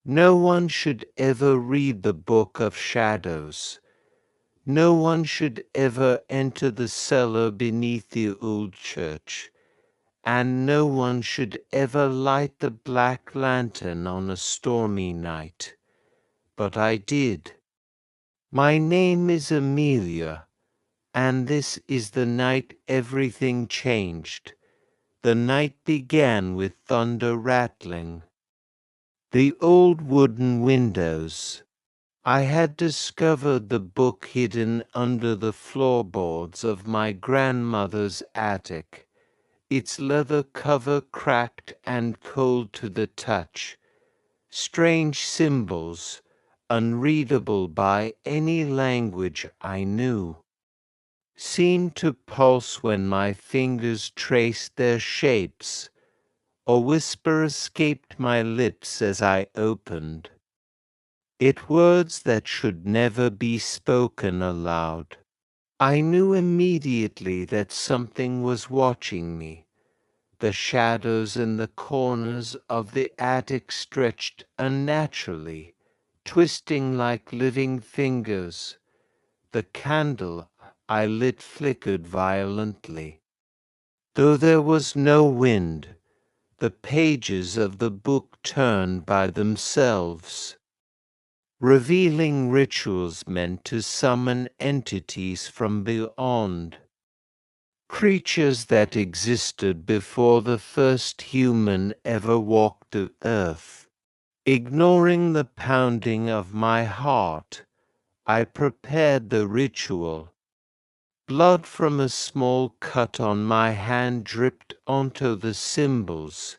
No one should ever read the Book of Shadows. No one should ever enter the cellar beneath the old church, and no one should ever light the black lantern on a stormy night. But I did. My name is Amelia, and this is the night everything changed. The night began with thunder rattling. The old wooden windows. I had discovered the book hidden under the floorboards of my grandmother's attic, its leather cover cracked and cold to the touch. Strange symbols, unreadable by any language I knew, seemed to pulse when my fingers traced their shapes. A whisper escaped my lips as I opened. It words that should never be spoken aloud. I knew immediately that something was watching me. The shadows in the corners of the attic stretched unnaturally, twisting like living fingers. The candle I lit flickered violently. Though there was no wind, the pages of the book turned by themselves, revealing rituals meant to summon entities from beyond, creatures that existed before the first human ever walked the earth. Ignoring the pounding of my heart, I prepared the ritual. Blood from a small cut on my hand dripped onto the symbols,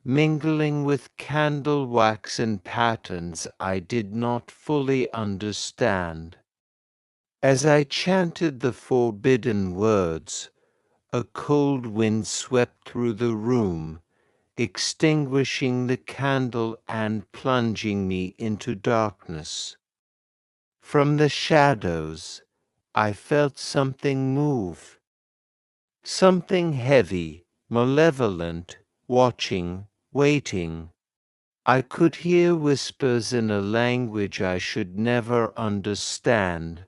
mingling with candle wax and patterns I did not fully understand. As I chanted the forbidden words, a cold wind swept through the room, extinguishing the candle and plunging me into darkness. From the shadows, I felt something move, something heavy, malevolent, watching, waiting. I could hear whispers in a language I should never understand,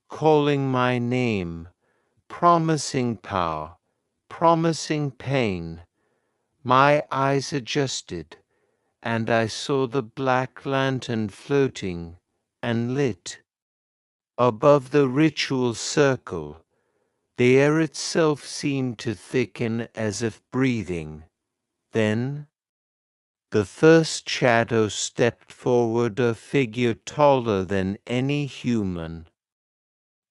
calling my name, promising power, promising pain. My eyes adjusted, and I saw the black lantern floating and lit. Above the ritual circle, the air itself seemed to thicken as if breathing. Then the first shadow stepped forward, a figure taller than any human,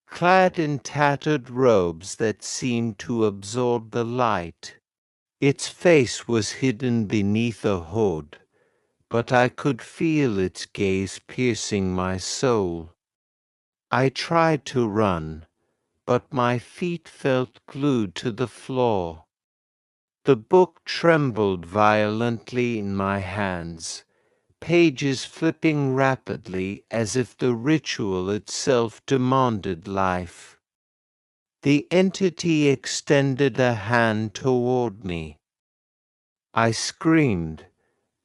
clad in tattered robes that seemed to absorb the light. Its face was hidden beneath a hood, but I could feel its gaze piercing my soul. I tried to run, but my feet felt glued to the floor. The book trembled violently in my hands, pages flipping rapidly as if the ritual itself demanded life. The entity extended a hand toward me. I screamed,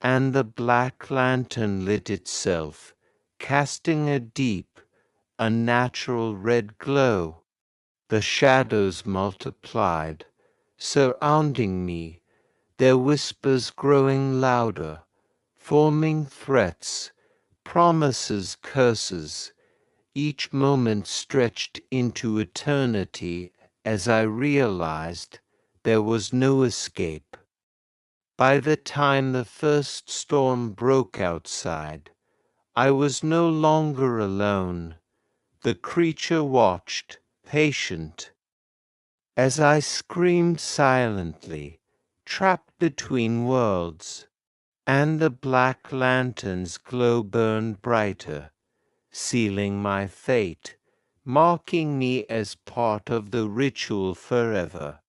and the black lantern lit itself, casting a deep, unnatural red glow. The shadows multiplied, surrounding me, their whispers growing louder, forming threats, promises, curses. Each moment stretched into eternity as I realized there was no escape. By the time the first storm broke outside, I was no longer alone. The creature watched, patient. As I screamed silently, trapped between worlds, and the black lantern's glow burned brighter, sealing my fate, marking me as part of the ritual forever.